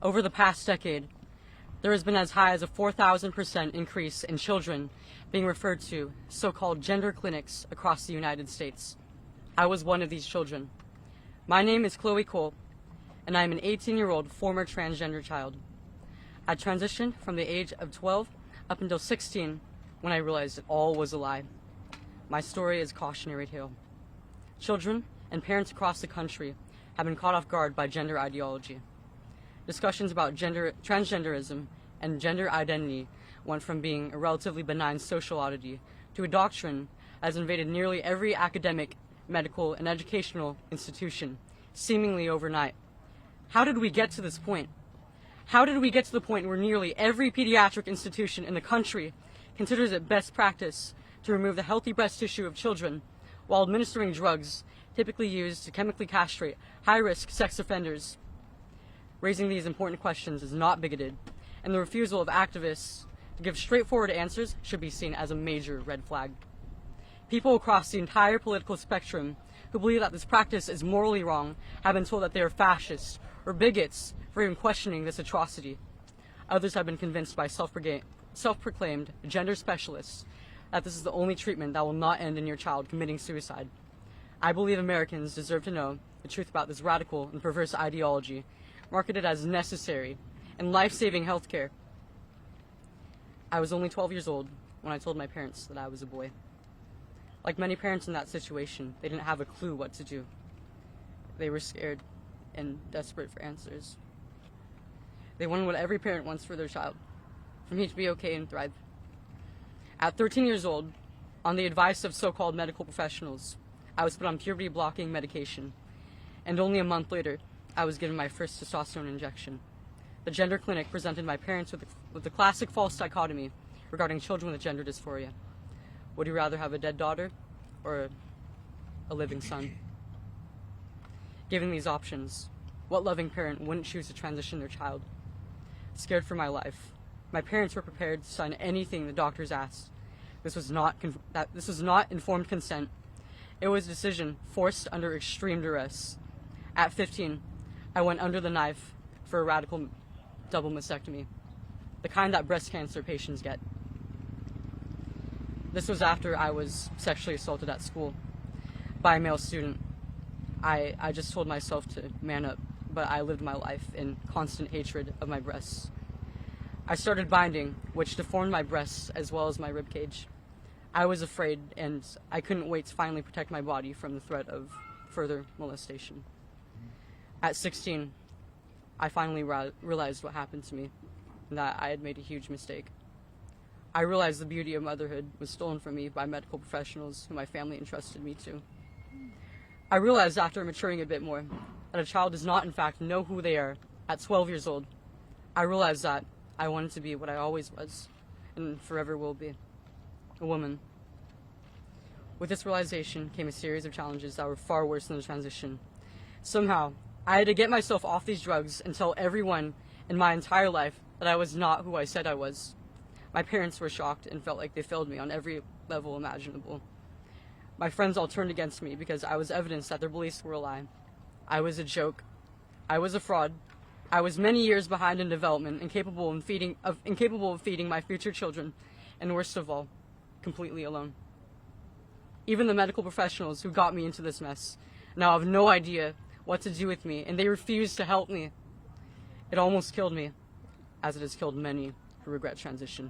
Over the past decade, there has been as high as a 4,000% increase in children being referred to so-called gender clinics across the United States. I was one of these children. My name is Chloe Cole, and I am an 18-year-old former transgender child. I transitioned from the age of 12 up until 16 when I realized it all was a lie. My story is a cautionary tale. Children and parents across the country have been caught off guard by gender ideology. Discussions about transgenderism and gender identity went from being a relatively benign social oddity to a doctrine that has invaded nearly every academic, medical, and educational institution, seemingly overnight. How did we get to this point? How did we get to the point where nearly every pediatric institution in the country considers it best practice to remove the healthy breast tissue of children while administering drugs typically used to chemically castrate high-risk sex offenders? Raising these important questions is not bigoted, and the refusal of activists to give straightforward answers should be seen as a major red flag. People across the entire political spectrum who believe that this practice is morally wrong have been told that they are fascists or bigots for even questioning this atrocity. Others have been convinced by self-proclaimed gender specialists that this is the only treatment that will not end in your child committing suicide. I believe Americans deserve to know the truth about this radical and perverse ideology, marketed as necessary and life-saving healthcare. I was only 12 years old when I told my parents that I was a boy. Like many parents in that situation, they didn't have a clue what to do. They were scared and desperate for answers. They wanted what every parent wants for their child, for me to be okay and thrive. At 13 years old, on the advice of so-called medical professionals, I was put on puberty-blocking medication, and only a month later, I was given my first testosterone injection. The gender clinic presented my parents with the classic false dichotomy regarding children with gender dysphoria. Would you rather have a dead daughter or a living son? Given these options, what loving parent wouldn't choose to transition their child? Scared for my life, my parents were prepared to sign anything the doctors asked. This was not informed consent. It was a decision forced under extreme duress. At 15, I went under the knife for a radical double mastectomy, the kind that breast cancer patients get. This was after I was sexually assaulted at school by a male student. I just told myself to man up, but I lived my life in constant hatred of my breasts. I started binding, which deformed my breasts as well as my ribcage. I was afraid, and I couldn't wait to finally protect my body from the threat of further molestation. At 16, I finally realized what happened to me, and that I had made a huge mistake. I realized the beauty of motherhood was stolen from me by medical professionals who my family entrusted me to. I realized after maturing a bit more that a child does not in fact know who they are at 12 years old. I realized that I wanted to be what I always was, and forever will be, a woman. With this realization came a series of challenges that were far worse than the transition. Somehow, I had to get myself off these drugs and tell everyone in my entire life that I was not who I said I was. My parents were shocked and felt like they failed me on every level imaginable. My friends all turned against me because I was evidence that their beliefs were a lie. I was a joke. I was a fraud. I was many years behind in development, incapable of feeding my future children, and worst of all, completely alone. Even the medical professionals who got me into this mess now have no idea what to do with me, and they refuse to help me. It almost killed me, as it has killed many who regret transition.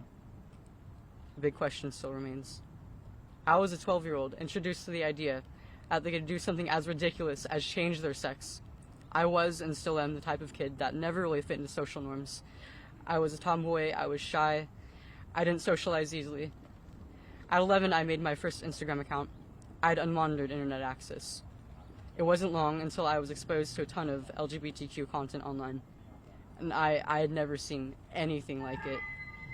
The big question still remains. How was a 12-year-old introduced to the idea that they could do something as ridiculous as change their sex? I was and still am the type of kid that never really fit into social norms. I was a tomboy, I was shy, I didn't socialize easily. At 11, I made my first Instagram account. I had unmonitored internet access. It wasn't long until I was exposed to a ton of LGBTQ content online, and I had never seen anything like it.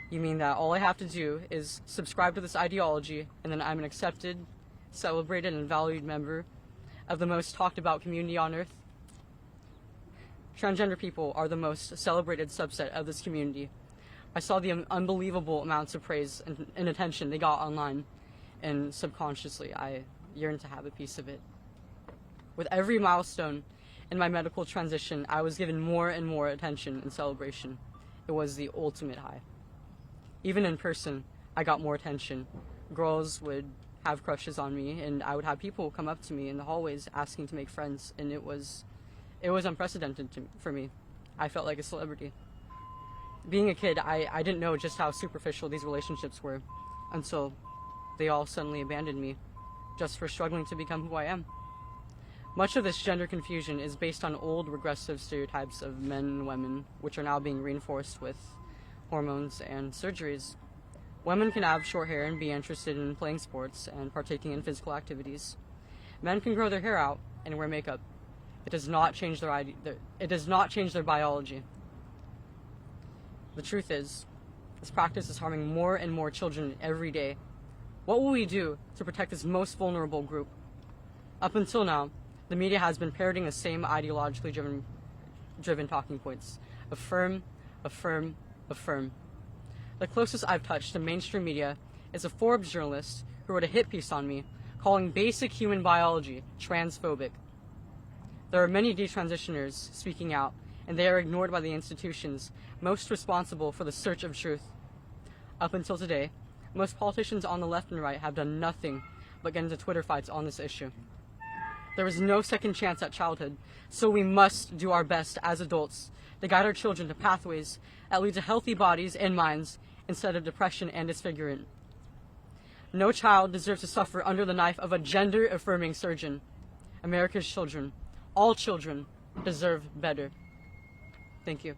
You mean that all I have to do is subscribe to this ideology, and then I'm an accepted, celebrated, and valued member of the most talked about community on earth? Transgender people are the most celebrated subset of this community. I saw the unbelievable amounts of praise and attention they got online, and subconsciously I yearned to have a piece of it. With every milestone In my medical transition, I was given more and more attention and celebration. It was the ultimate high. Even in person, I got more attention. Girls would have crushes on me, and I would have people come up to me in the hallways asking to make friends, and it was unprecedented for me. I felt like a celebrity. Being a kid, I didn't know just how superficial these relationships were until they all suddenly abandoned me just for struggling to become who I am. Much of this gender confusion is based on old regressive stereotypes of men and women, which are now being reinforced with hormones and surgeries. Women can have short hair and be interested in playing sports and partaking in physical activities. Men can grow their hair out and wear makeup. It does not change their biology. The truth is, this practice is harming more and more children every day. What will we do to protect this most vulnerable group? Up until now, the media has been parroting the same ideologically driven talking points. Affirm, affirm, affirm. The closest I've touched to mainstream media is a Forbes journalist who wrote a hit piece on me calling basic human biology transphobic. There are many detransitioners speaking out, and they are ignored by the institutions most responsible for the search of truth. Up until today, most politicians on the left and right have done nothing but get into Twitter fights on this issue. There is no second chance at childhood, so we must do our best as adults to guide our children to pathways that lead to healthy bodies and minds instead of depression and disfigurement. No child deserves to suffer under the knife of a gender-affirming surgeon. America's children, all children, deserve better. Thank you.